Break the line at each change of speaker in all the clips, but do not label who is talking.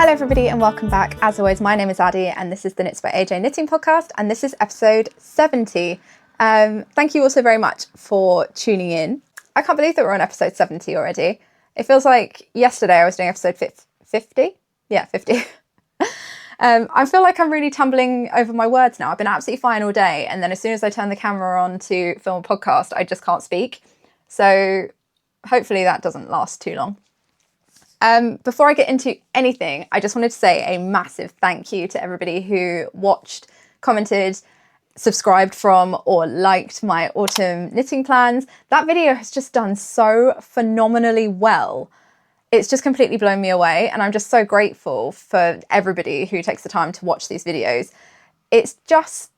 Hello everybody and welcome back. As always, my name is Addie and this is the Knits by AJ Knitting Podcast and this is episode 70. Thank you also very much for tuning in. I can't believe that we're on episode 70 already. It feels like yesterday I was doing episode 50? Yeah, 50. I feel like I'm really tumbling over my words now. I've been absolutely fine all day and then as soon as I turn the camera on to film a podcast, I just can't speak. So hopefully that doesn't last too long. Before I get into anything, I just wanted to say a massive thank you to everybody who watched, commented, subscribed from or liked my autumn knitting plans. That video has just done so phenomenally well. It's just completely blown me away and I'm just so grateful for everybody who takes the time to watch these videos. It's just,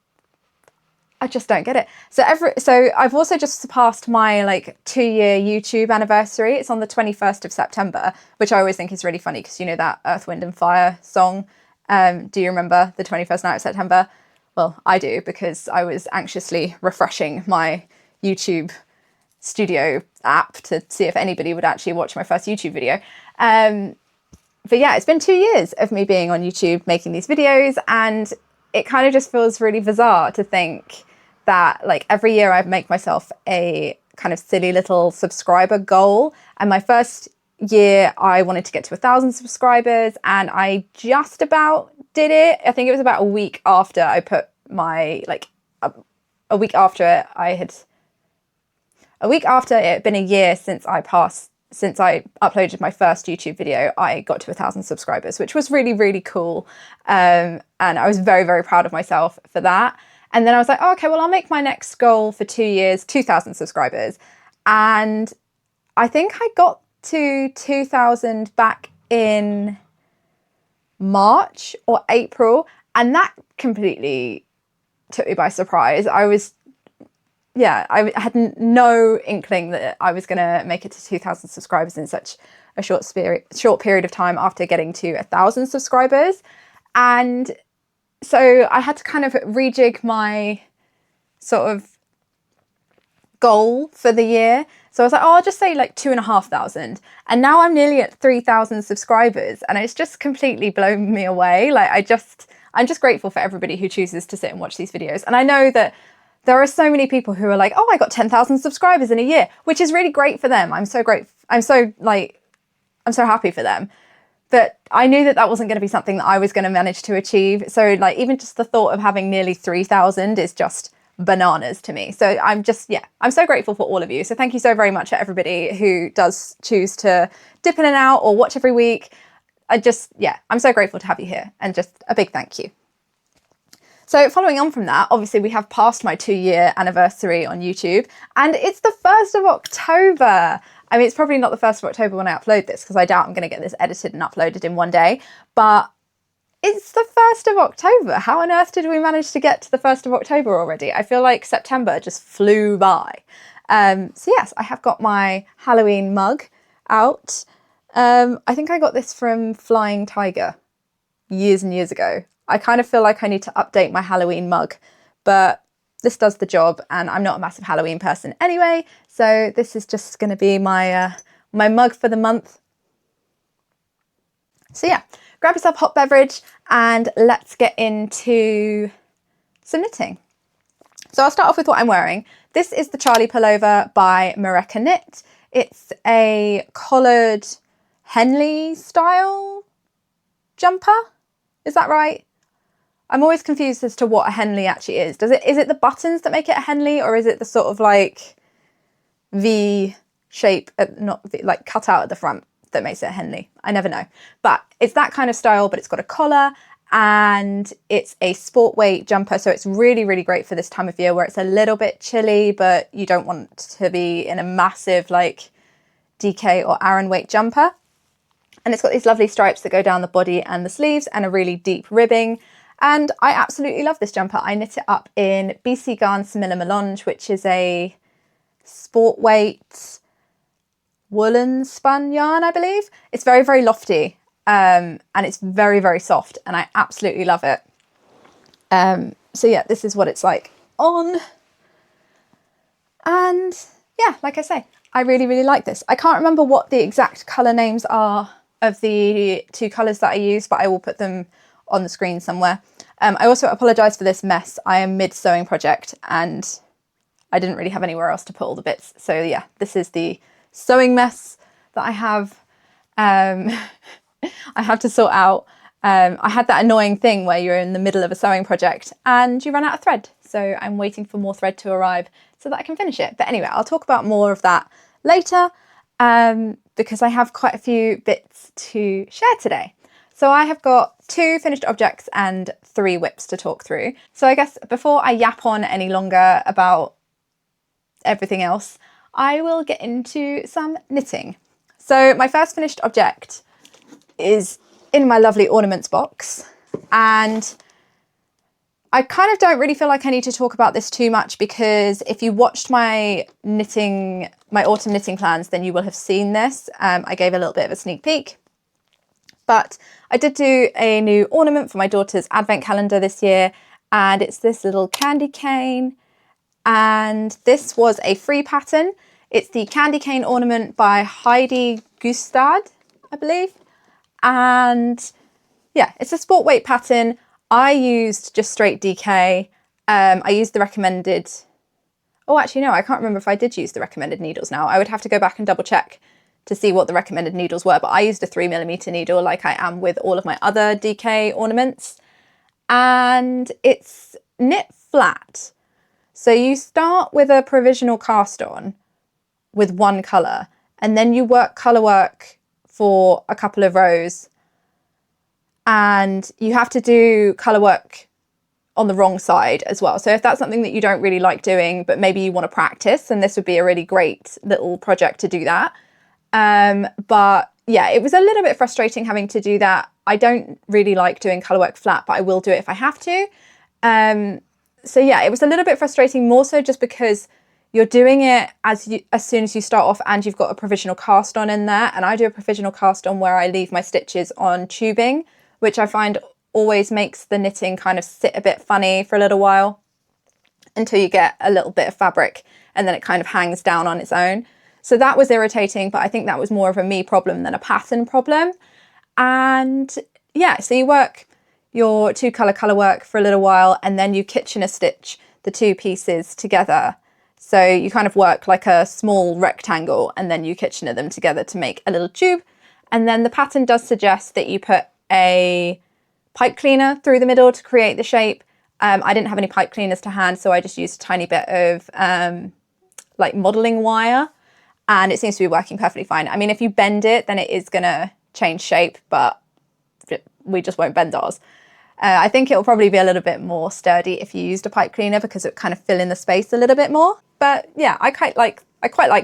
I just don't get it. So I've also just surpassed my 2-year YouTube anniversary. It's on the 21st of September, which I always think is really funny because you know that Earth, Wind and Fire song. Do you remember the 21st night of September? Well, I do because I was anxiously refreshing my YouTube studio app to see if anybody would actually watch my first YouTube video. But yeah, it's been 2 years of me being on YouTube making these videos and it kind of just feels really bizarre to think that every year I make myself a kind of silly little subscriber goal. And my first year I wanted to get to 1,000 subscribers and I just about did it. I think it was about a week after I put my, a week after it had been a year since I uploaded my first YouTube video, I got to 1,000 subscribers, which was really, really cool. And I was very, very proud of myself for that. And then I was like, oh, okay, well, I'll make my next goal for 2 years, 2,000 subscribers. And I think I got to 2,000 back in March or April. And that completely took me by surprise. I had no inkling that I was going to make it to 2,000 subscribers in such a short period of time after getting to 1,000 subscribers. And so I had to kind of rejig my sort of goal for the year. So I was like, oh, I'll just say 2,500. And now I'm nearly at 3,000 subscribers and it's just completely blown me away. I'm just grateful for everybody who chooses to sit and watch these videos. And I know that there are so many people who are like, oh, I got 10,000 subscribers in a year, which is really great for them. I'm so grateful. I'm so happy for them. But I knew that that wasn't going to be something that I was going to manage to achieve. So even just the thought of having nearly 3,000 is just bananas to me. So I'm so grateful for all of you. So thank you so very much to everybody who does choose to dip in and out or watch every week. I'm so grateful to have you here and just a big thank you. So following on from that, obviously we have passed my 2-year anniversary on YouTube and it's the 1st of October. I mean, it's probably not the 1st of October when I upload this because I doubt I'm going to get this edited and uploaded in one day, but it's the 1st of October. How on earth did we manage to get to the 1st of October already? I feel like September just flew by. So yes, I have got my Halloween mug out. I think I got this from Flying Tiger years and years ago. I kind of feel like I need to update my Halloween mug, but this does the job and I'm not a massive Halloween person anyway. So this is just going to be my my mug for the month. So yeah, grab yourself a hot beverage and let's get into some knitting. So I'll start off with what I'm wearing. This is the Charlie pullover by MORECA Knit. It's a collared Henley style jumper. Is that right? I'm always confused as to what a Henley actually is. Is it the buttons that make it a Henley or is it the sort of V shape, cut out at the front that makes it a Henley? I never know. But it's that kind of style, but it's got a collar and it's a sport weight jumper. So it's really, really great for this time of year where it's a little bit chilly, but you don't want to be in a massive DK or Aran weight jumper. And it's got these lovely stripes that go down the body and the sleeves and a really deep ribbing. And I absolutely love this jumper. I knit it up in BC Garn Samilla Melange, which is a sport weight woolen spun yarn, I believe. It's very, very lofty and it's very, very soft and I absolutely love it. So yeah, this is what it's like on. And yeah, like I say, I really, really like this. I can't remember what the exact colour names are of the two colours that I use, but I will put them on the screen somewhere. I also apologise for this mess. I am mid sewing project and I didn't really have anywhere else to put all the bits. So yeah, this is the sewing mess that I have. I have to sort out. I had that annoying thing where you're in the middle of a sewing project and you run out of thread. So I'm waiting for more thread to arrive so that I can finish it. But anyway, I'll talk about more of that later because I have quite a few bits to share today. So I have got 2 finished objects and 3 whips to talk through. So I guess before I yap on any longer about everything else, I will get into some knitting. So my first finished object is in my lovely ornaments box, and I kind of don't really feel like I need to talk about this too much because if you watched my autumn knitting plans, then you will have seen this. I gave a little bit of a sneak peek, but I did do a new ornament for my daughter's advent calendar this year, and it's this little candy cane, and this was a free pattern. It's the candy cane ornament by HEIDI GUSTAD, I believe. And yeah, it's a sport weight pattern. I used just straight DK. I used the recommended, oh actually no, I can't remember if I did use the recommended needles now. I would have to go back and double check to see what the recommended needles were, but I used a 3mm needle like I am with all of my other DK ornaments. And it's knit flat. So you start with a provisional cast on with one colour, and then you work colour work for a couple of rows, and you have to do colour work on the wrong side as well. So if that's something that you don't really like doing, but maybe you want to practice, then this would be a really great little project to do that. But yeah, it was a little bit frustrating having to do that. I don't really like doing colour work flat, but I will do it if I have to. So yeah, it was a little bit frustrating, more so just because you're doing it as soon as you start off and you've got a provisional cast on in there. And I do a provisional cast on where I leave my stitches on tubing, which I find always makes the knitting kind of sit a bit funny for a little while until you get a little bit of fabric and then it kind of hangs down on its own. So that was irritating, but I think that was more of a me problem than a pattern problem. And yeah, so you work your 2 colour work for a little while and then you Kitchener stitch the 2 pieces together. So you kind of work like a small rectangle and then you Kitchener them together to make a little tube. And then the pattern does suggest that you put a pipe cleaner through the middle to create the shape. I didn't have any pipe cleaners to hand, so I just used a tiny bit of like modelling wire, and it seems to be working perfectly fine. I mean, if you bend it, then it is going to change shape, but we just won't bend ours. I think it'll probably be a little bit more sturdy if you used a pipe cleaner because it kind of fill in the space a little bit more. But yeah, I quite like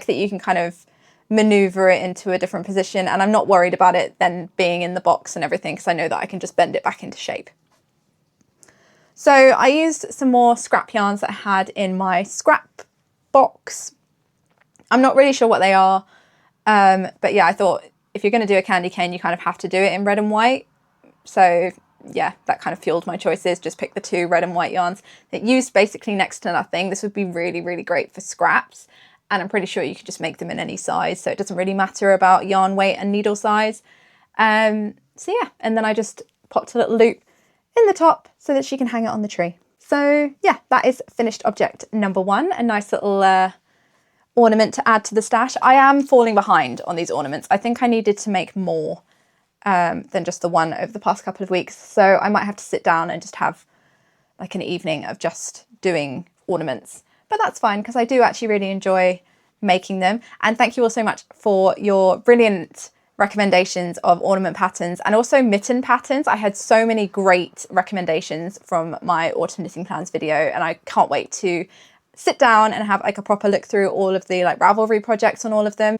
that you can kind of maneuver it into a different position, and I'm not worried about it then being in the box and everything because I know that I can just bend it back into shape. So I used some more scrap yarns that I had in my scrap box. I'm not really sure what they are, but yeah, I thought if you're going to do a candy cane, you kind of have to do it in red and white. So yeah, that kind of fueled my choices. Just pick the 2 red and white yarns that used basically next to nothing. This would be really, really great for scraps. And I'm pretty sure you could just make them in any size. So it doesn't really matter about yarn weight and needle size. So yeah, and then I just popped a little loop in the top so that she can hang it on the tree. So yeah, that is finished object number 1. A nice little ornament to add to the stash. I am falling behind on these ornaments. I think I needed to make more than just the one over the past couple of weeks. So I might have to sit down and just have like an evening of just doing ornaments. But that's fine because I do actually really enjoy making them. And thank you all so much for your brilliant recommendations of ornament patterns and also mitten patterns. I had so many great recommendations from my autumn knitting plans video, and I can't wait to sit down and have like a proper look through all of the like Ravelry projects on all of them.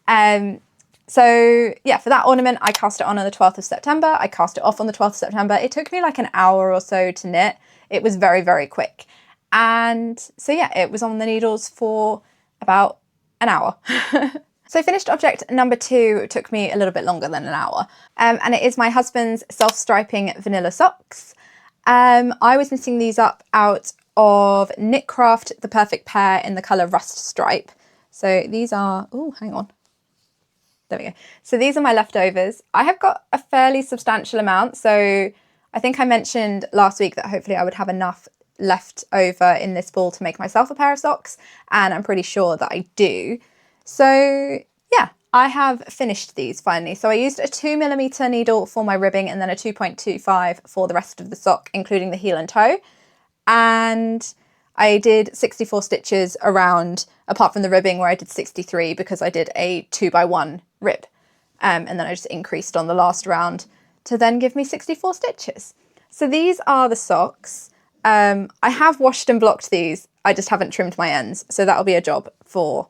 So yeah, for that ornament, I cast it on the 12th of September. I cast it off on the 12th of September. It took me like an hour or so to knit. It was very, very quick. And so yeah, it was on the needles for about an hour. So finished object number 2 took me a little bit longer than an hour. And it is my husband's self-striping vanilla socks. I was knitting these up out of Knitcraft The Perfect Pair in the colour Rust Stripe. So these are, oh, hang on. There we go. So these are my leftovers. I have got a fairly substantial amount. So I think I mentioned last week that hopefully I would have enough left over in this ball to make myself a pair of socks. And I'm pretty sure that I do. So yeah, I have finished these finally. So I used a 2mm needle for my ribbing and then a 2.25 for the rest of the sock, including the heel and toe. And I did 64 stitches around, apart from the ribbing where I did 63 because I did a 2x1 rib. And then I just increased on the last round to then give me 64 stitches. So these are the socks. I have washed and blocked these. I just haven't trimmed my ends. So that'll be a job for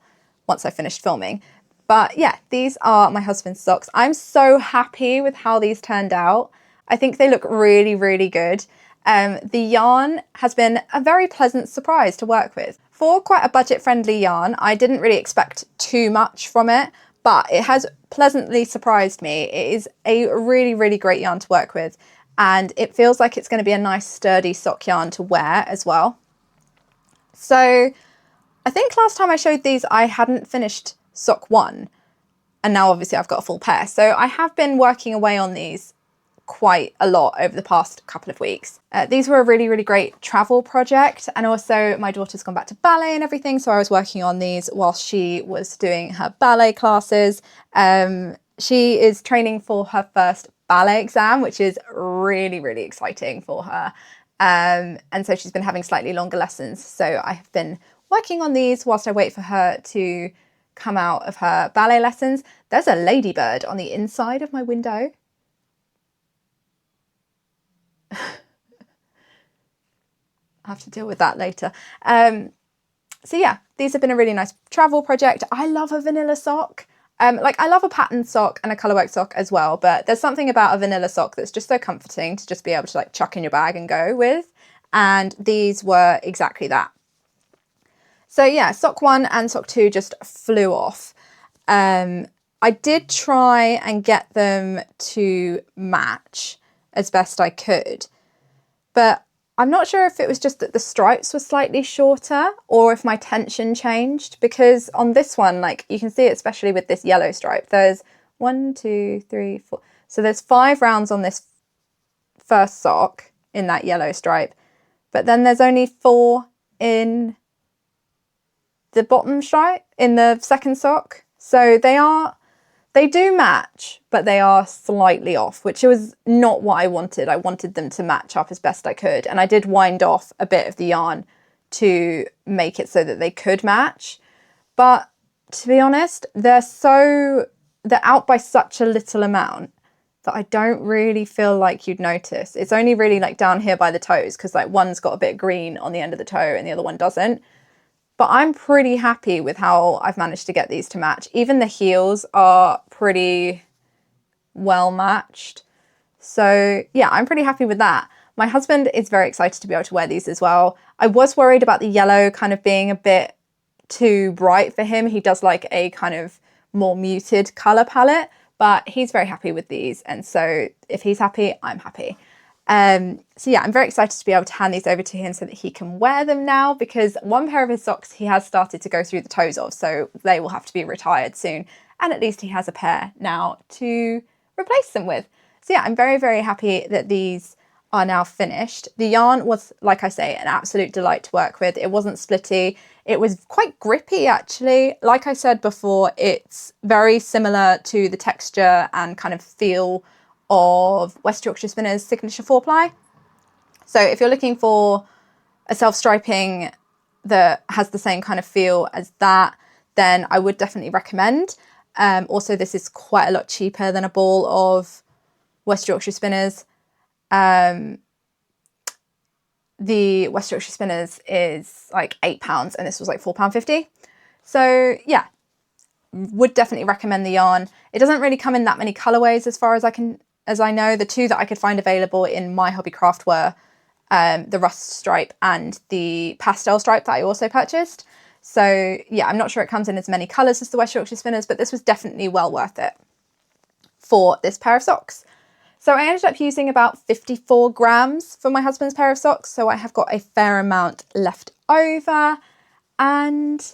once I finished filming. But yeah, these are my husband's socks. I'm so happy with how these turned out. I think they look really, really good. The yarn has been a very pleasant surprise to work with. For quite a budget-friendly yarn, I didn't really expect too much from it, but it has pleasantly surprised me. It is a really, really great yarn to work with, and it feels like it's going to be a nice sturdy sock yarn to wear as well. So I think last time I showed these, I hadn't finished sock 1, and now obviously I've got a full pair. So I have been working away on these quite a lot over the past couple of weeks. These were a really, really great travel project, and also my daughter's gone back to ballet and everything, so I was working on these whilst she was doing her ballet classes. She is training for her first ballet exam, which is really, really exciting for her. And so she's been having slightly longer lessons, so I have been working on these whilst I wait for her to come out of her ballet lessons. There's a ladybird on the inside of my window. I'll have to deal with that later. So yeah, these have been a really nice travel project. I love a vanilla sock. Like I love a patterned sock and a colourwork sock as well, but there's something about a vanilla sock that's just so comforting to just be able to like chuck in your bag and go with. And these were exactly that. So yeah, sock 1 and sock 2 just flew off. I did try and get them to match as best I could, but I'm not sure if it was just that the stripes were slightly shorter or if my tension changed, because on this one, like you can see, especially with this yellow stripe, there's 1, 2, 3, 4. So there's 5 rounds on this first sock in that yellow stripe, but then there's only 4 in the bottom stripe in the second sock. So they do match, but they are slightly off, which was not what I wanted. I wanted them to match up as best I could. And I did wind off a bit of the yarn to make it so that they could match. But to be honest, they're out by such a little amount that I don't really feel like you'd notice. It's only really like down here by the toes, because like one's got a bit of green on the end of the toe and the other one doesn't. But I'm pretty happy with how I've managed to get these to match. Even the heels are pretty well matched. So yeah, I'm pretty happy with that. My husband is very excited to be able to wear these as well. I was worried about the yellow kind of being a bit too bright for him. He does like a kind of more muted colour palette, but he's very happy with these. And so if he's happy, I'm happy. So yeah, I'm very excited to be able to hand these over to him so that he can wear them now, because one pair of his socks he has started to go through the toes of, so they will have to be retired soon. And at least he has a pair now to replace them with. So yeah, I'm very, very happy that these are now finished. The yarn was, like I say, an absolute delight to work with. It wasn't splitty. It was quite grippy, actually. Like I said before, it's very similar to the texture and kind of feel of West Yorkshire Spinners' signature 4-ply. So if you're looking for a self-striping that has the same kind of feel as that, then I would definitely recommend. Also, this is quite a lot cheaper than a ball of West Yorkshire Spinners. The West Yorkshire Spinners is like £8 and this was like £4.50. So yeah, would definitely recommend the yarn. It doesn't really come in that many colourways as far as I know. The 2 that I could find available in my Hobbycraft were the rust stripe and the pastel stripe that I also purchased. So yeah, I'm not sure it comes in as many colours as the West Yorkshire Spinners, but this was definitely well worth it for this pair of socks. So I ended up using about 54 grams for my husband's pair of socks. So I have got a fair amount left over. And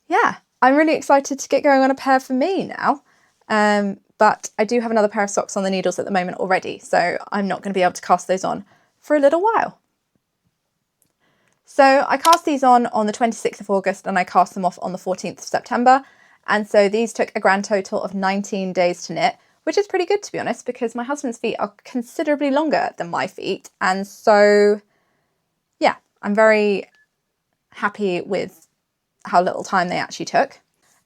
yeah, I'm really excited to get going on a pair for me now. But I do have another pair of socks on the needles at the moment already, so I'm not going to be able to cast those on for a little while. So I cast these on the 26th of August and I cast them off on the 14th of September. And so these took a grand total of 19 days to knit, which is pretty good to be honest, because my husband's feet are considerably longer than my feet. And so, yeah, I'm very happy with how little time they actually took.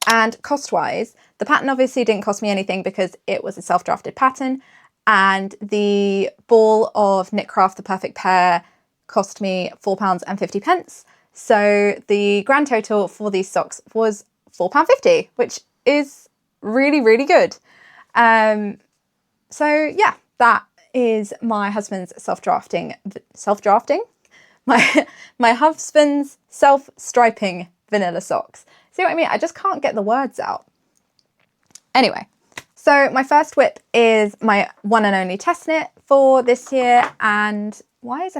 And cost-wise, the pattern obviously didn't cost me anything because it was a self-drafted pattern. And the ball of Knitcraft The Perfect Pair cost me £4.50. So the grand total for these socks was £4.50, which is really, really good. So yeah, that is my husband's self-drafting, my husband's self-striping vanilla socks. See what I mean? I just can't get the words out. Anyway, so my first whip is my one and only test knit for this year. And why is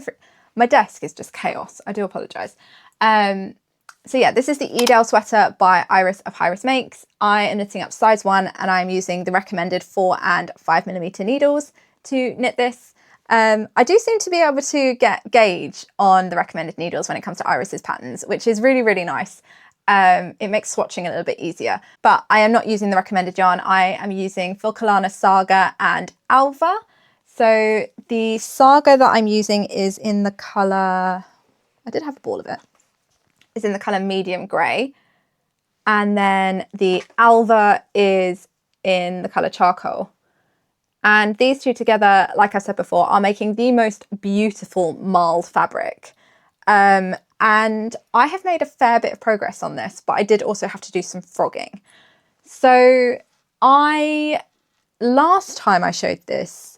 my desk is just chaos. I do apologise. So yeah, this is the Edale Sweater by Iris of HIRIS Makes. I am knitting up size 1 and I'm using the recommended 4 and 5mm needles to knit this. I do seem to be able to gauge on the recommended needles when it comes to Iris's patterns, which is really, really nice. It makes swatching a little bit easier, but I am not using the recommended yarn. I am using Filcolana Saga and Alva. So the Saga that I'm using is in the colour, I did have a ball of it, is in the colour medium grey. And then the Alva is in the colour charcoal. And these two together, like I said before, are making the most beautiful marled fabric. And I have made a fair bit of progress on this, but I did also have to do some frogging. So last time I showed this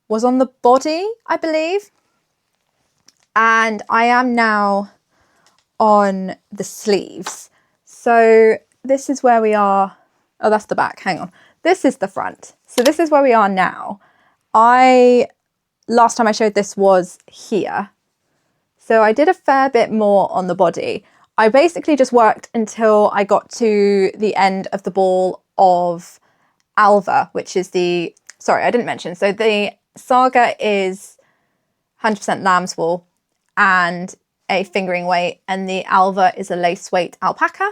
was on the body, I believe. And I am now on the sleeves. So this is where we are. Oh, that's the back, hang on. This is the front. So this is where we are now. Last time I showed this was here. So I did a fair bit more on the body. I basically just worked until I got to the end of the ball of Alva, which is sorry, I didn't mention. So the Saga is 100% lamb's wool and a fingering weight, and the Alva is a lace weight alpaca.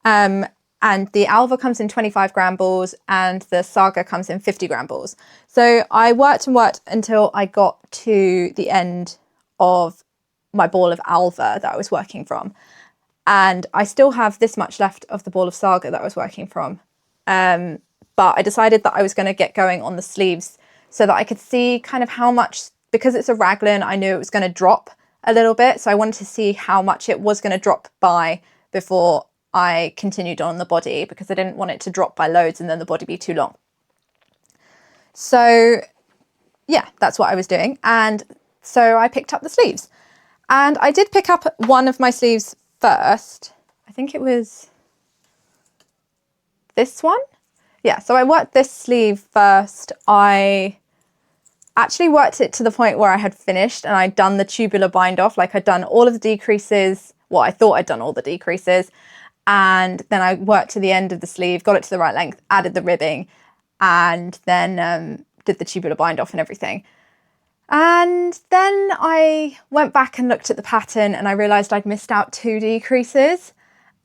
And the Alva comes in 25 gram balls and the Saga comes in 50 gram balls. So I worked and worked until I got to the end of my ball of Alva that I was working from. And I still have this much left of the ball of Saga that I was working from. But I decided that I was going to get going on the sleeves so that I could see kind of how much, because it's a raglan, I knew it was going to drop a little bit. So I wanted to see how much it was going to drop by before I continued on the body, because I didn't want it to drop by loads and then the body be too long. So yeah, that's what I was doing. And so I picked up the sleeves. And I did pick up one of my sleeves first. I think it was this one. Yeah, so I worked this sleeve first. I actually worked it to the point where I had finished and I'd done the tubular bind off. Like I'd done all of the decreases. Well, I thought I'd done all the decreases. And then I worked to the end of the sleeve, got it to the right length, added the ribbing, and then did the tubular bind off and everything. And then I went back and looked at the pattern and I realised I'd missed out 2 decreases.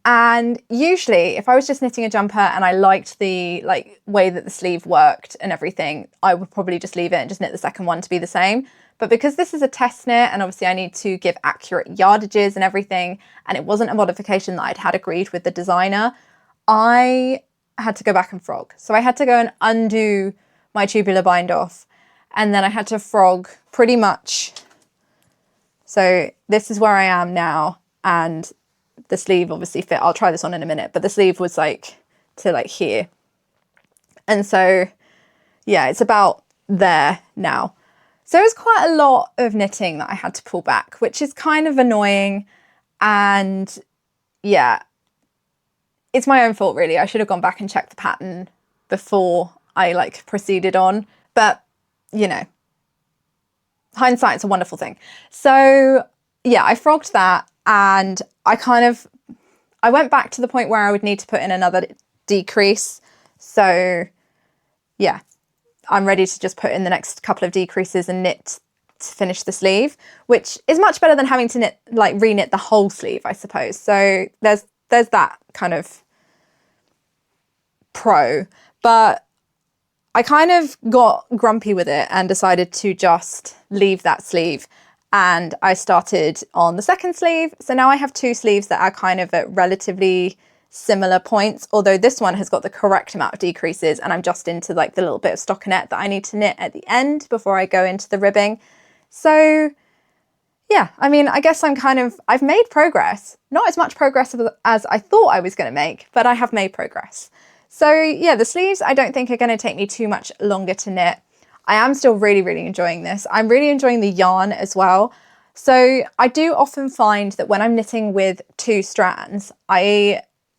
And usually if I was just knitting a jumper and I liked the way that the sleeve worked and everything, I would probably just leave it and just knit the second one to be the same. But because this is a test knit and obviously I need to give accurate yardages and everything, and it wasn't a modification that I'd had agreed with the designer, I had to go back and frog. So I had to go and undo my tubular bind off. And then I had to frog pretty much. So this is where I am now. And the sleeve obviously fit. I'll try this on in a minute. But the sleeve was to here. And so, yeah, it's about there now. So it was quite a lot of knitting that I had to pull back, which is kind of annoying. And yeah, it's my own fault, really. I should have gone back and checked the pattern before I proceeded on. But you know, hindsight's a wonderful thing. So yeah, I frogged that and I went back to the point where I would need to put in another decrease. So yeah, I'm ready to just put in the next couple of decreases and knit to finish the sleeve, which is much better than having to knit, like re-knit the whole sleeve, I suppose. So there's that kind of pro, but I kind of got grumpy with it and decided to just leave that sleeve, and I started on the second sleeve. So now I have two sleeves that are kind of at relatively similar points, although this one has got the correct amount of decreases, and I'm just into like the little bit of stockinette that I need to knit at the end before I go into the ribbing. So yeah, I mean, I guess I've made progress. Not as much progress as I thought I was going to make, but I have made progress. So yeah, the sleeves I don't think are going to take me too much longer to knit. I am still really, really enjoying this. I'm really enjoying the yarn as well. So I do often find that when I'm knitting with two strands,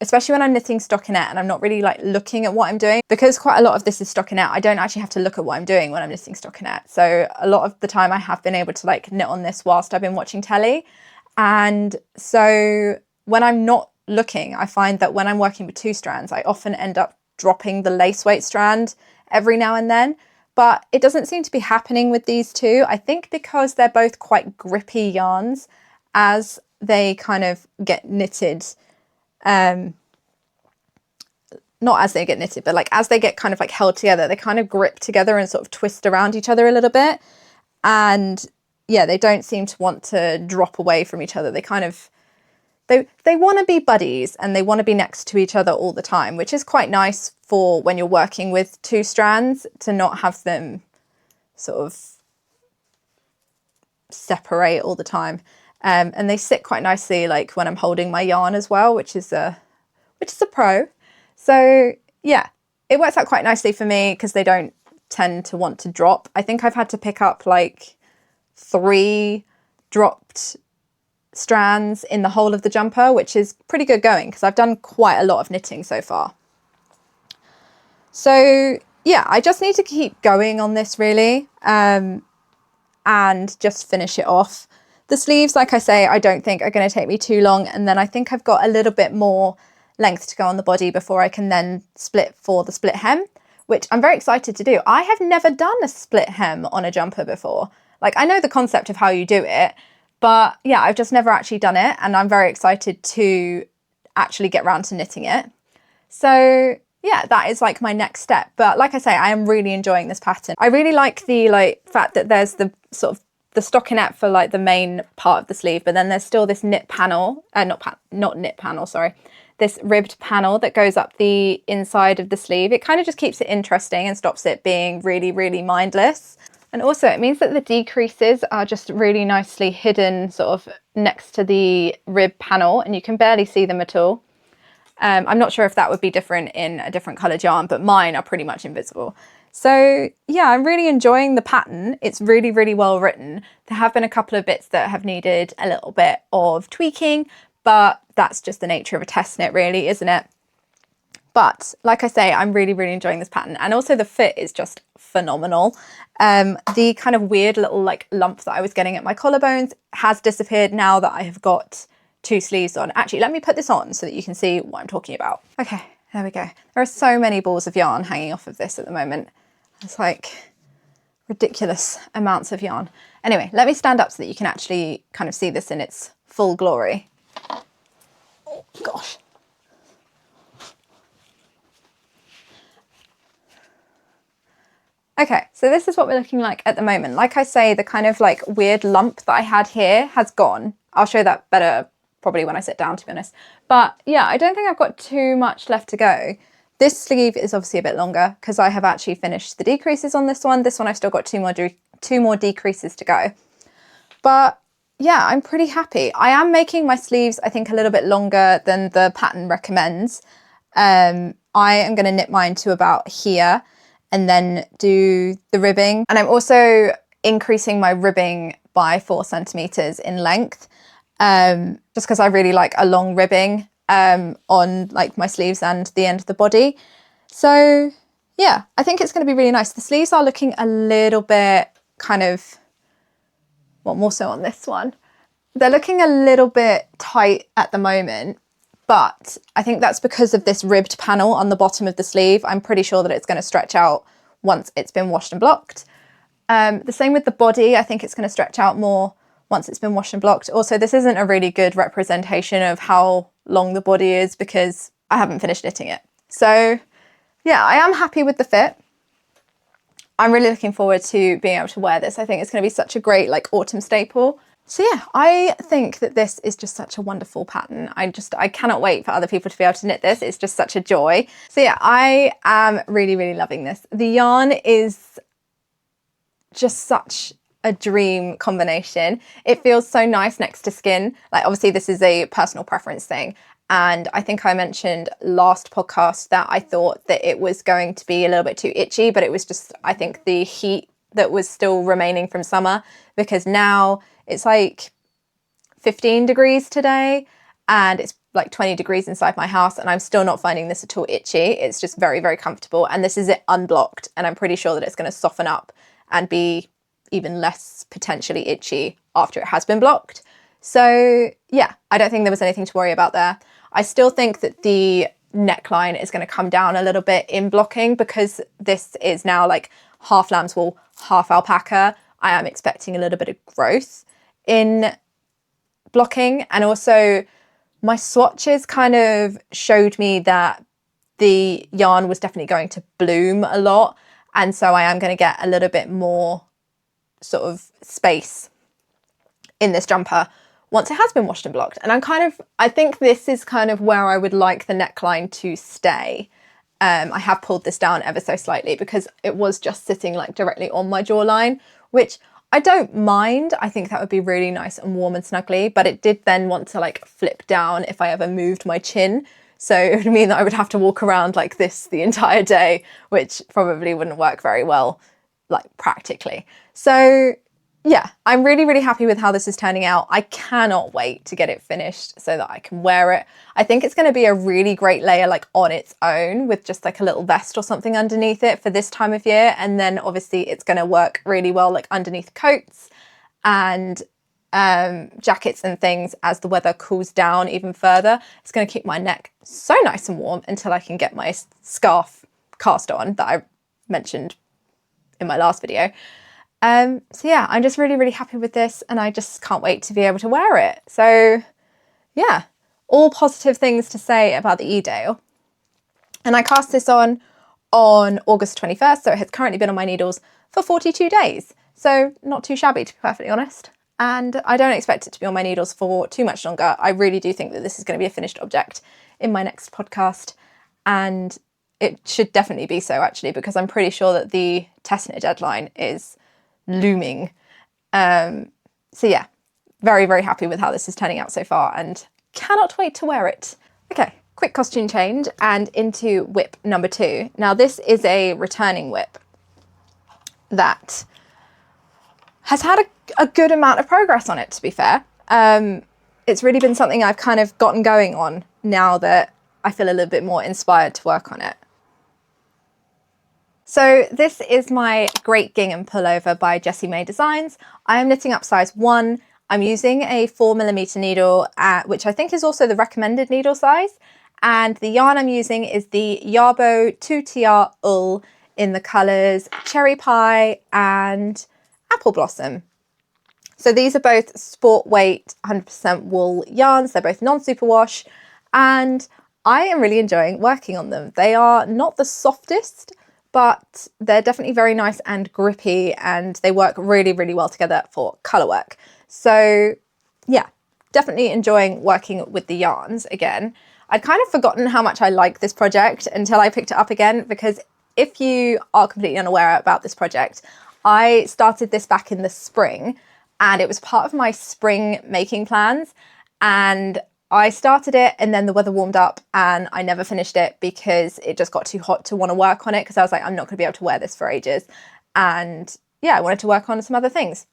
especially when I'm knitting stockinette and I'm not really like looking at what I'm doing, because quite a lot of this is stockinette, I don't actually have to look at what I'm doing when I'm knitting stockinette. So a lot of the time I have been able to like knit on this whilst I've been watching telly. And so when I'm not looking, I find that when I'm working with two strands, I often end up dropping the lace weight strand every now and then. But it doesn't seem to be happening with these two. I think because they're both quite grippy yarns, as they kind of get knitted, not as they get knitted, but like as they get kind of like held together, they kind of grip together and sort of twist around each other a little bit. And yeah, they don't seem to want to drop away from each other. They kind of, they want to be buddies and they want to be next to each other all the time, which is quite nice for when you're working with two strands, to not have them sort of separate all the time. And they sit quite nicely like when I'm holding my yarn as well, which is a pro. So yeah, it works out quite nicely for me because they don't tend to want to drop. I think I've had to pick up like 3 dropped strands in the whole of the jumper, which is pretty good going because I've done quite a lot of knitting so far. So yeah, I just need to keep going on this really, and just finish it off. The sleeves, like I say, I don't think are going to take me too long, and then I think I've got a little bit more length to go on the body before I can then split for the split hem, which I'm very excited to do. I have never done a split hem on a jumper before. Like, I know the concept of how you do it, but yeah, I've just never actually done it, and I'm very excited to actually get round to knitting it. So yeah, that is like my next step. But like I say, I am really enjoying this pattern. I really like the fact that there's the sort of the stockinette for like the main part of the sleeve, but then there's still this knit panel, not knit panel, sorry, this ribbed panel that goes up the inside of the sleeve. It kind of just keeps it interesting and stops it being really, really mindless. And also it means that the decreases are just really nicely hidden sort of next to the rib panel, and you can barely see them at all. I'm not sure if that would be different in a different coloured yarn, but mine are pretty much invisible. So yeah, I'm really enjoying the pattern. It's really, really well written. There have been a couple of bits that have needed a little bit of tweaking, but that's just the nature of a test knit really, isn't it? But like I say, I'm really, really enjoying this pattern. And also the fit is just phenomenal. The kind of weird little like lump that I was getting at my collarbones has disappeared now that I have got 2 sleeves on. Actually, let me put this on so that you can see what I'm talking about. Okay, there we go. There are so many balls of yarn hanging off of this at the moment. It's like ridiculous amounts of yarn. Anyway, let me stand up so that you can actually kind of see this in its full glory. Oh gosh. Okay, so this is what we're looking like at the moment. Like I say, the kind of like weird lump that I had here has gone. I'll show that better probably when I sit down, to be honest. But yeah, I don't think I've got too much left to go. This sleeve is obviously a bit longer because I have actually finished the decreases on this one. This one I've still got 2 more decreases to go. But yeah, I'm pretty happy. I am making my sleeves, I think, a little bit longer than the pattern recommends. I am going to knit mine to about here and then do the ribbing. And I'm also increasing my ribbing by 4 centimeters in length, just because I really like a long ribbing on like my sleeves and the end of the body. So yeah, I think it's going to be really nice. The sleeves are looking a little bit kind of, well, more so on this one. They're looking a little bit tight at the moment, but I think that's because of this ribbed panel on the bottom of the sleeve. I'm pretty sure that it's going to stretch out once it's been washed and blocked. The same with the body. I think it's going to stretch out more once it's been washed and blocked. Also, this isn't a really good representation of how long the body is because I haven't finished knitting it. So yeah, I am happy with the fit. I'm really looking forward to being able to wear this. I think it's going to be such a great like autumn staple. So yeah, I think that this is just such a wonderful pattern. I cannot wait for other people to be able to knit this. It's just such a joy. So yeah, I am really, really loving this. The yarn is just such a dream combination. It feels so nice next to skin. Like obviously this is a personal preference thing. And I think I mentioned last podcast that I thought that it was going to be a little bit too itchy, but it was just, I think the heat that was still remaining from summer, because now it's like 15 degrees today and it's like 20 degrees inside my house and I'm still not finding this at all itchy. It's just very, very comfortable. And this is it unblocked. And I'm pretty sure that it's going to soften up and be even less potentially itchy after it has been blocked. So yeah, I don't think there was anything to worry about there. I still think that the neckline is going to come down a little bit in blocking because this is now like half lamb's wool, half alpaca. I am expecting a little bit of growth in blocking. And also my swatches kind of showed me that the yarn was definitely going to bloom a lot. And so I am going to get a little bit more sort of space in this jumper once it has been washed and blocked. And I think this is kind of where I would like the neckline to stay. I have pulled this down ever so slightly because it was just sitting like directly on my jawline, which I don't mind. I think that would be really nice and warm and snuggly, but it did then want to like flip down if I ever moved my chin. So it would mean that I would have to walk around like this the entire day, which probably wouldn't work very well, like practically. So yeah, I'm really, really happy with how this is turning out. I cannot wait to get it finished so that I can wear it. I think it's going to be a really great layer like on its own with just like a little vest or something underneath it for this time of year. And then obviously it's going to work really well like underneath coats and jackets and things as the weather cools down even further. It's going to keep my neck so nice and warm until I can get my scarf cast on that I mentioned in my last video. So yeah, I'm just really, really happy with this and I just can't wait to be able to wear it. So yeah, all positive things to say about the Edale. And I cast this on August 21st, so it has currently been on my needles for 42 days. So not too shabby, to be perfectly honest. And I don't expect it to be on my needles for too much longer. I really do think that this is going to be a finished object in my next podcast. And it should definitely be so actually, because I'm pretty sure that the test knit deadline is looming. So yeah, very, very happy with how this is turning out so far and cannot wait to wear it. Okay, quick costume change and into whip number 2. Now this is a returning whip that has had a good amount of progress on it, to be fair. It's really been something I've kind of gotten going on now that I feel a little bit more inspired to work on it. So this is my Gr8 Gingham pullover by Jessie Maed Designs. I am knitting up size 1. I'm using a 4mm needle, which I think is also the recommended needle size. And the yarn I'm using is the Yarbo 2TR Ull in the colours Cherry Pie and Apple Blossom. So these are both sport weight 100% wool yarns. They're both non-superwash and I am really enjoying working on them. They are not the softest, but they're definitely very nice and grippy and they work really, really well together for colourwork. So yeah, definitely enjoying working with the yarns again. I'd kind of forgotten how much I like this project until I picked it up again, because if you are completely unaware about this project, I started this back in the spring and it was part of my spring making plans, and I started it and then the weather warmed up and I never finished it because it just got too hot to want to work on it, because I was like, I'm not going to be able to wear this for ages. And yeah, I wanted to work on some other things.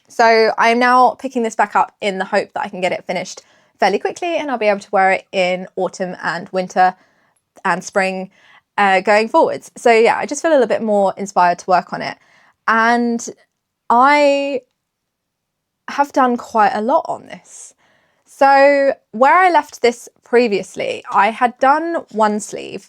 So I am now picking this back up in the hope that I can get it finished fairly quickly and I'll be able to wear it in autumn and winter and spring going forwards. So yeah, I just feel a little bit more inspired to work on it. And I have done quite a lot on this. So where I left this previously, I had done one sleeve.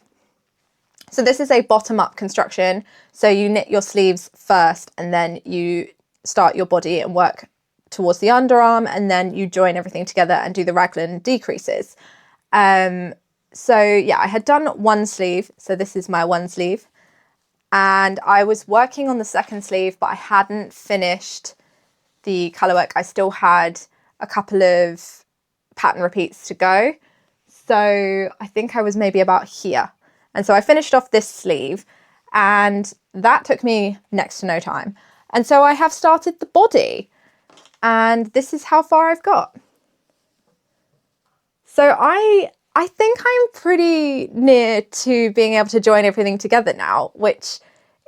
So this is a bottom-up construction. So you knit your sleeves first and then you start your body and work towards the underarm, and then you join everything together and do the raglan decreases. So yeah, I had done one sleeve. So this is my one sleeve. And I was working on the second sleeve, but I hadn't finished the colourwork. I still had a couple of pattern repeats to go. So I think I was maybe about here. And so I finished off this sleeve and that took me next to no time. And so I have started the body and this is how far I've got. So I think I'm pretty near to being able to join everything together now, which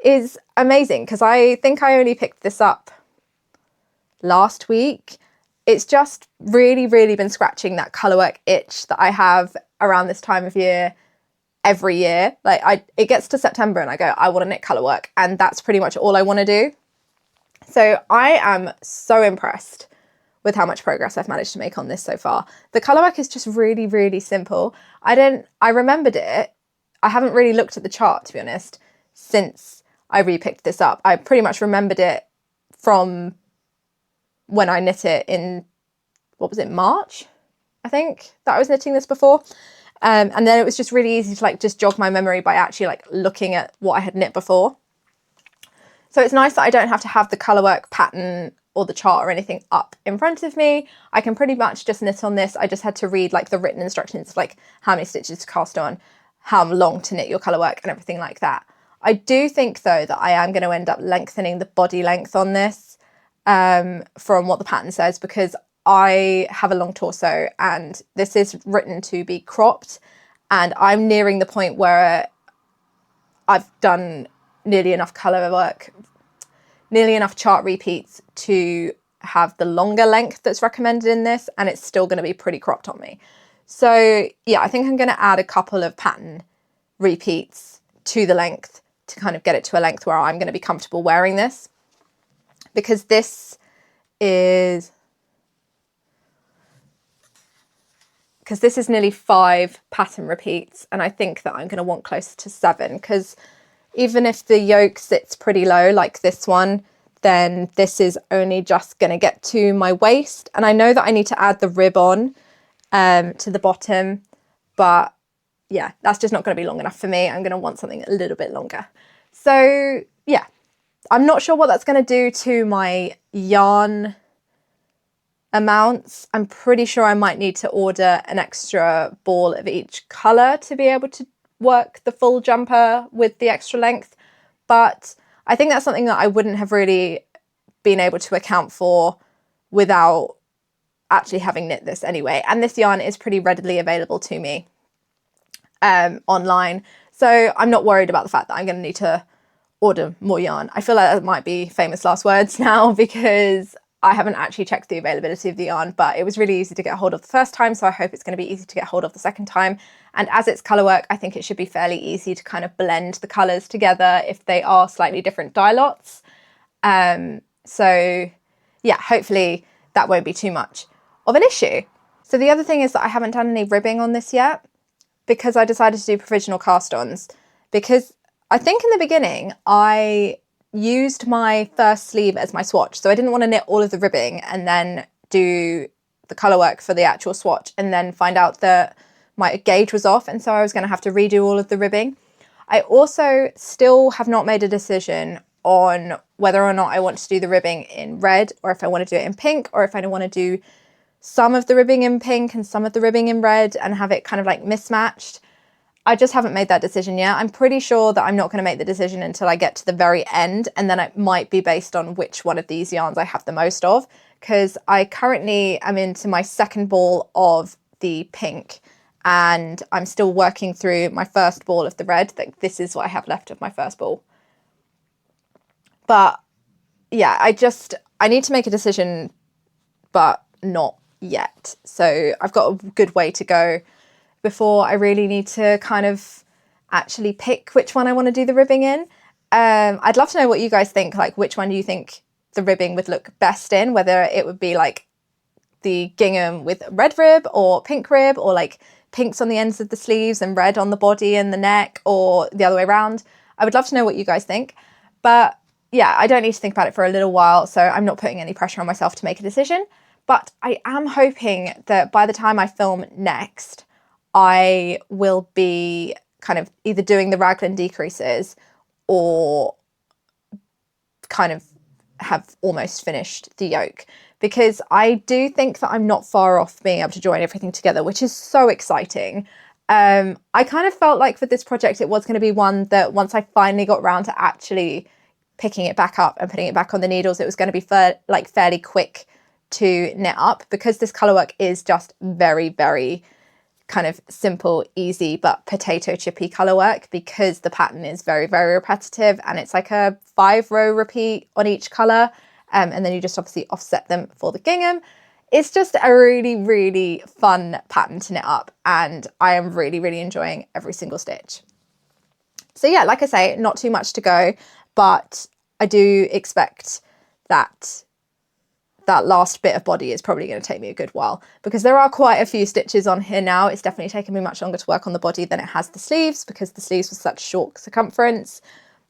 is amazing because I think I only picked this up last week. It's just really, really been scratching that colourwork itch that I have around this time of year every year. Like it gets to September and I go, I want to knit colourwork, and that's pretty much all I want to do. So I am so impressed with how much progress I've managed to make on this so far. The colourwork is just really, really simple. I remembered it. I haven't really looked at the chart, to be honest, since I repicked this up. I pretty much remembered it from when I knit it in, what was it, March? I think that I was knitting this before. And then it was just really easy to like just jog my memory by actually like looking at what I had knit before. So it's nice that I don't have to have the colourwork pattern or the chart or anything up in front of me. I can pretty much just knit on this. I just had to read like the written instructions of like how many stitches to cast on, how long to knit your colourwork and everything like that. I do think though that I am going to end up lengthening the body length on this from what the pattern says, because I have a long torso and this is written to be cropped, and I'm nearing the point where I've done nearly enough colourwork, nearly enough chart repeats to have the longer length that's recommended in this, and it's still going to be pretty cropped on me. So yeah, I think I'm going to add a couple of pattern repeats to the length to kind of get it to a length where I'm going to be comfortable wearing this, because this is nearly 5 pattern repeats, and I think that I'm going to want closer to 7, because even if the yoke sits pretty low like this one, then this is only just going to get to my waist. And I know that I need to add the rib on to the bottom, but yeah, that's just not going to be long enough for me. I'm going to want something a little bit longer. So yeah, I'm not sure what that's going to do to my yarn amounts. I'm pretty sure I might need to order an extra ball of each colour to be able to work the full jumper with the extra length, but I think that's something that I wouldn't have really been able to account for without actually having knit this anyway. And this yarn is pretty readily available to me online, so I'm not worried about the fact that I'm going to need to order more yarn. I feel like that might be famous last words now, because I haven't actually checked the availability of the yarn, but it was really easy to get hold of the first time, so I hope it's going to be easy to get hold of the second time. And as it's colourwork, I think it should be fairly easy to kind of blend the colours together if they are slightly different dye lots. So yeah, hopefully that won't be too much of an issue. So the other thing is that I haven't done any ribbing on this yet, because I decided to do provisional cast-ons, because I think in the beginning I used my first sleeve as my swatch, so I didn't want to knit all of the ribbing and then do the colourwork for the actual swatch and then find out that my gauge was off, and so I was going to have to redo all of the ribbing. I also still have not made a decision on whether or not I want to do the ribbing in red, or if I want to do it in pink, or if I want to do some of the ribbing in pink and some of the ribbing in red and have it kind of like mismatched. I just haven't made that decision yet. I'm pretty sure that I'm not going to make the decision until I get to the very end, and then it might be based on which one of these yarns I have the most of, because I currently am into my second ball of the pink and I'm still working through my first ball of the red. This is what I have left of my first ball. But yeah, I need to make a decision, but not yet. So I've got a good way to go before I really need to kind of actually pick which one I want to do the ribbing in. I'd love to know what you guys think, like which one do you think the ribbing would look best in, whether it would be like the gingham with red rib or pink rib, or like pinks on the ends of the sleeves and red on the body and the neck, or the other way around. I would love to know what you guys think. But yeah, I don't need to think about it for a little while, so I'm not putting any pressure on myself to make a decision. But I am hoping that by the time I film next, I will be kind of either doing the raglan decreases or kind of have almost finished the yoke, because I do think that I'm not far off being able to join everything together, which is so exciting. I kind of felt like for this project, it was going to be one that once I finally got around to actually picking it back up and putting it back on the needles, it was going to be fairly quick to knit up, because this colourwork is just very, very kind of simple, easy, but potato chippy colourwork, because the pattern is very, very repetitive, and it's like a 5-row repeat on each colour, and then you just obviously offset them for the gingham. It's just a really, really fun pattern to knit up, and I am really, really enjoying every single stitch. So yeah, like I say, not too much to go, but I do expect that that last bit of body is probably going to take me a good while, because there are quite a few stitches on here now. It's definitely taken me much longer to work on the body than it has the sleeves, because the sleeves were such short circumference.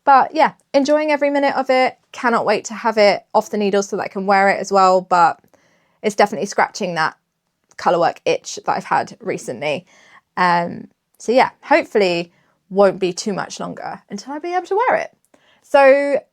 But yeah, enjoying every minute of it. Cannot wait to have it off the needles so that I can wear it as well. But it's definitely scratching that colourwork itch that I've had recently. So yeah, hopefully won't be too much longer until I'll be able to wear it. So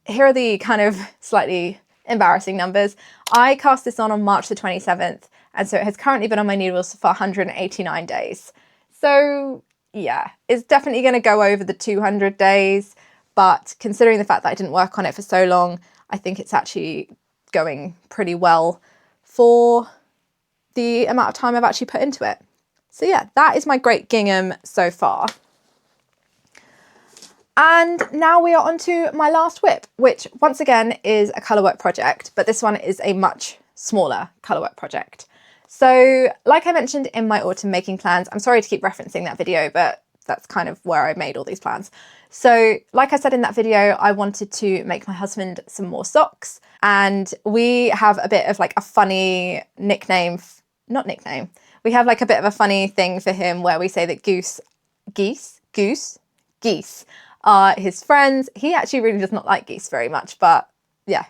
here are the kind of slightly embarrassing numbers. I cast this on March the 27th, and so it has currently been on my needles for 189 days. So yeah, it's definitely going to go over the 200 days, but considering the fact that I didn't work on it for so long, I think it's actually going pretty well for the amount of time I've actually put into it. So yeah, that is my Gr8 Gingham so far. And now we are on to my last whip, which once again is a colourwork project, but this one is a much smaller colourwork project. So like I mentioned in my autumn making plans, I'm sorry to keep referencing that video, but that's kind of where I made all these plans. So like I said in that video, I wanted to make my husband some more socks, and we have a bit of like a funny nickname, not nickname, we have like a bit of a funny thing for him where we say that geese are his friends. He actually really does not like geese very much, but yeah,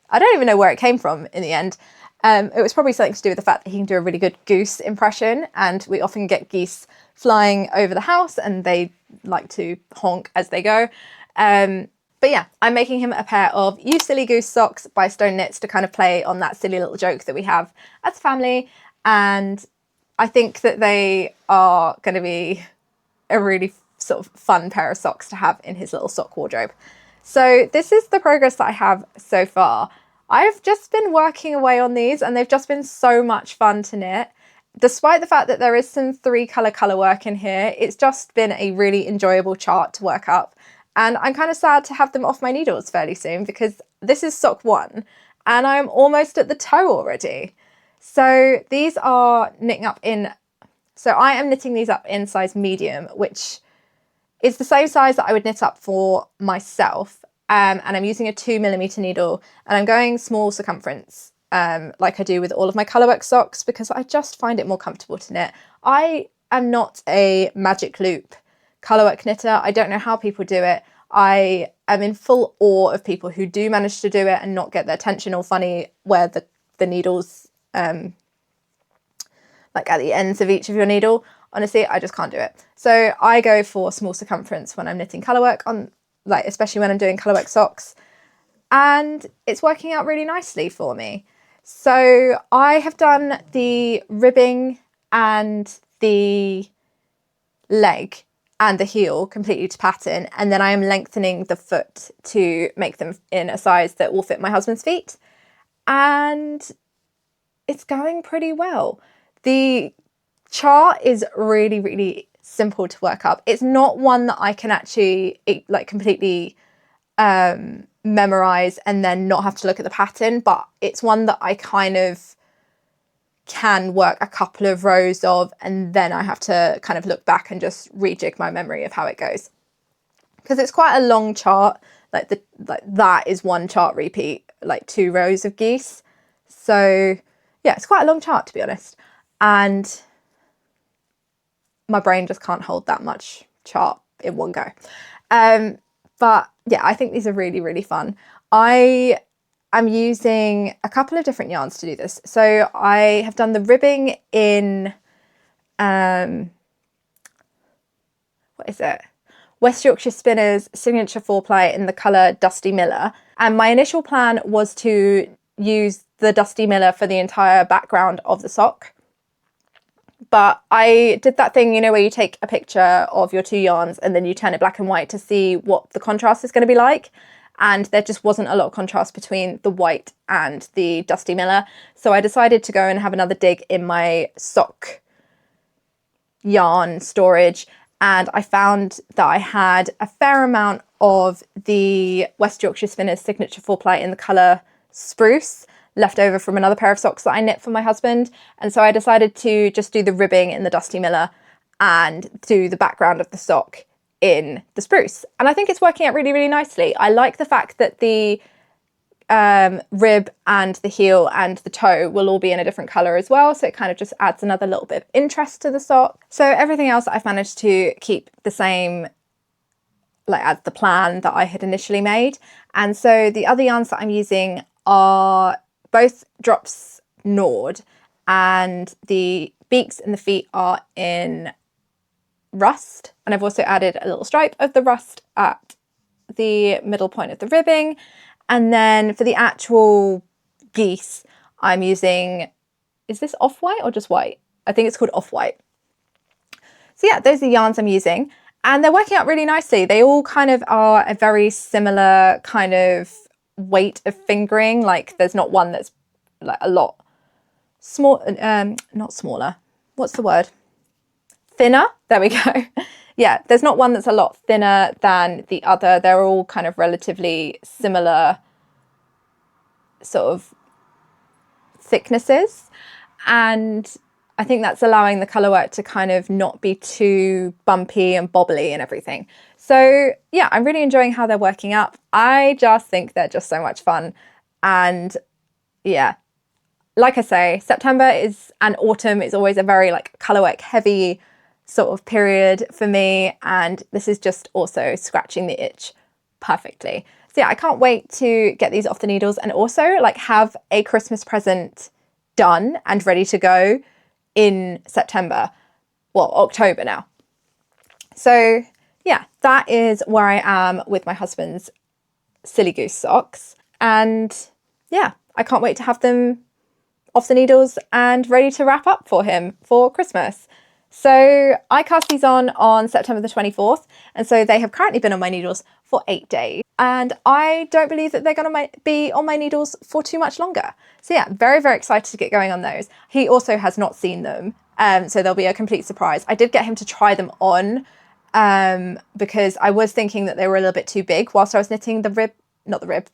I don't even know where it came from in the end. It was probably something to do with the fact that he can do a really good goose impression, and we often get geese flying over the house and they like to honk as they go. But yeah, I'm making him a pair of You Silly Goose socks by Stone Knits to kind of play on that silly little joke that we have as a family, and I think that they are going to be a really sort of fun pair of socks to have in his little sock wardrobe. So this is the progress that I have so far. I've just been working away on these, and they've just been so much fun to knit. Despite the fact that there is some 3-colour colourwork in here, it's just been a really enjoyable chart to work up. And I'm kind of sad to have them off my needles fairly soon, because this is sock 1 and I'm almost at the toe already. So these are knitting up in, so I am knitting these up in size medium, which is the same size that I would knit up for myself. And I'm using a 2mm needle, and I'm going small circumference, like I do with all of my colourwork socks, because I just find it more comfortable to knit. I am not a magic loop colourwork knitter. I don't know how people do it. I am in full awe of people who do manage to do it and not get their tension all funny where the needles, like at the ends of each of your needle. Honestly, I just can't do it. So I go for small circumference when I'm knitting colourwork on, like, especially when I'm doing colourwork socks, and it's working out really nicely for me. So I have done the ribbing and the leg and the heel completely to pattern, and then I am lengthening the foot to make them in a size that will fit my husband's feet, and it's going pretty well. The chart is really, really simple to work up. It's not one that I can actually like completely memorize and then not have to look at the pattern, but it's one that I kind of can work a couple of rows of, and then I have to kind of look back and just rejig my memory of how it goes, because it's quite a long chart. Like that is one chart repeat, like 2 rows of geese. So yeah, it's quite a long chart, to be honest. And my brain just can't hold that much chart in one go. But yeah, I think these are really, really fun. I am using a couple of different yarns to do this. So I have done the ribbing in, what is it? West Yorkshire Spinners Signature 4-ply in the colour Dusty Miller. And my initial plan was to use the Dusty Miller for the entire background of the sock. But I did that thing, you know, where you take a picture of your two yarns and then you turn it black and white to see what the contrast is going to be like. And there just wasn't a lot of contrast between the white and the Dusty Miller. So I decided to go and have another dig in my sock yarn storage. And I found that I had a fair amount of the West Yorkshire Spinners Signature 4-ply in the colour Spruce left over from another pair of socks that I knit for my husband. And so I decided to just do the ribbing in the Dusty Miller and do the background of the sock in the Spruce. And I think it's working out really, really nicely. I like the fact that the rib and the heel and the toe will all be in a different colour as well. So it kind of just adds another little bit of interest to the sock. So everything else I've managed to keep the same, like as the plan that I had initially made. And so the other yarns that I'm using are both drops Nord, and the beaks and the feet are in rust. And I've also added a little stripe of the rust at the middle point of the ribbing. And then for the actual geese, I'm using, is this off-white or just white? I think it's called off-white. So yeah, those are the yarns I'm using. And they're working out really nicely. They all kind of are a very similar kind of weight of fingering. Like there's not one that's like a lot small, not smaller. What's the word? Thinner. There we go. Yeah, there's not one that's a lot thinner than the other. They're all kind of relatively similar sort of thicknesses. And I think that's allowing the colourwork to kind of not be too bumpy and bobbly and everything. So yeah, I'm really enjoying how they're working up. I just think they're just so much fun. And yeah, like I say, September is and autumn is always a very like colourwork heavy sort of period for me. And this is just also scratching the itch perfectly. So yeah, I can't wait to get these off the needles and also like have a Christmas present done and ready to go in September, well, October now. So yeah, that is where I am with my husband's Silly Goose socks. And yeah, I can't wait to have them off the needles and ready to wrap up for him for Christmas. So I cast these on September the 24th. And so they have currently been on my needles for 8 days. And I don't believe that they're going to be on my needles for too much longer. So yeah, very, very excited to get going on those. He also has not seen them. So they'll be a complete surprise. I did get him to try them on because I was thinking that they were a little bit too big whilst I was knitting the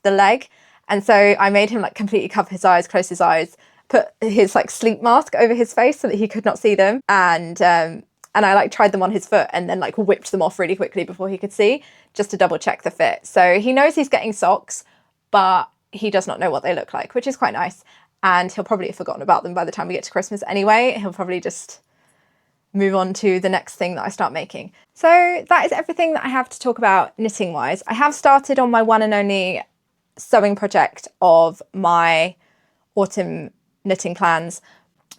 leg. And so I made him like completely cover his eyes, close his eyes, put his like sleep mask over his face so that he could not see them. And I like tried them on his foot and then like whipped them off really quickly before he could see, just to double check the fit. So he knows he's getting socks, but he does not know what they look like, which is quite nice. And he'll probably have forgotten about them by the time we get to Christmas anyway. He'll probably just move on to the next thing that I start making. So that is everything that I have to talk about knitting wise. I have started on my one and only sewing project of my autumn knitting plans,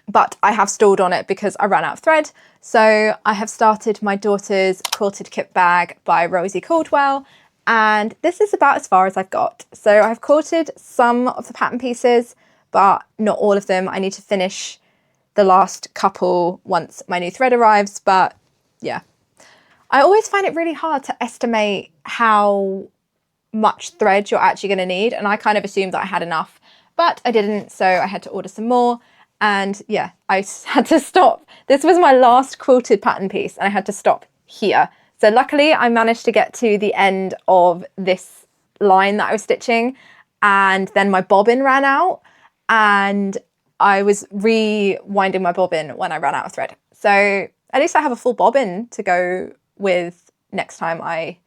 but I have stalled on it because I ran out of thread. So I have started my daughter's Quilted Kit Bag by Rosie Caldwell, and this is about as far as I've got. So I've quilted some of the pattern pieces, but not all of them. I need to finish the last couple once my new thread arrives, but yeah. I always find it really hard to estimate how much thread you're actually going to need, and I kind of assumed that I had enough, but I didn't, so I had to order some more. And yeah, I had to stop. This was my last quilted pattern piece and I had to stop here. So luckily I managed to get to the end of this line that I was stitching, and then my bobbin ran out and I was rewinding my bobbin when I ran out of thread. So at least I have a full bobbin to go with next time I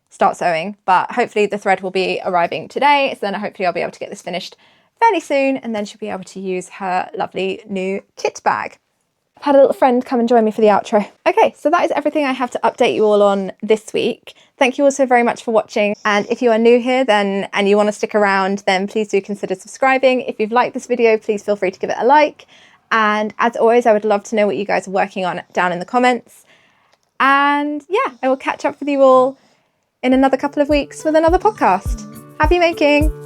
start sewing, but hopefully the thread will be arriving today. So then hopefully I'll be able to get this finished fairly soon, and then she'll be able to use her lovely new kit bag. I've had a little friend come and join me for the outro. Okay, so that is everything I have to update you all on this week. Thank you all so very much for watching. And if you are new here and you want to stick around, then please do consider subscribing. If you've liked this video, please feel free to give it a like. And as always, I would love to know what you guys are working on down in the comments. And yeah, I will catch up with you all in another couple of weeks with another podcast. Happy making!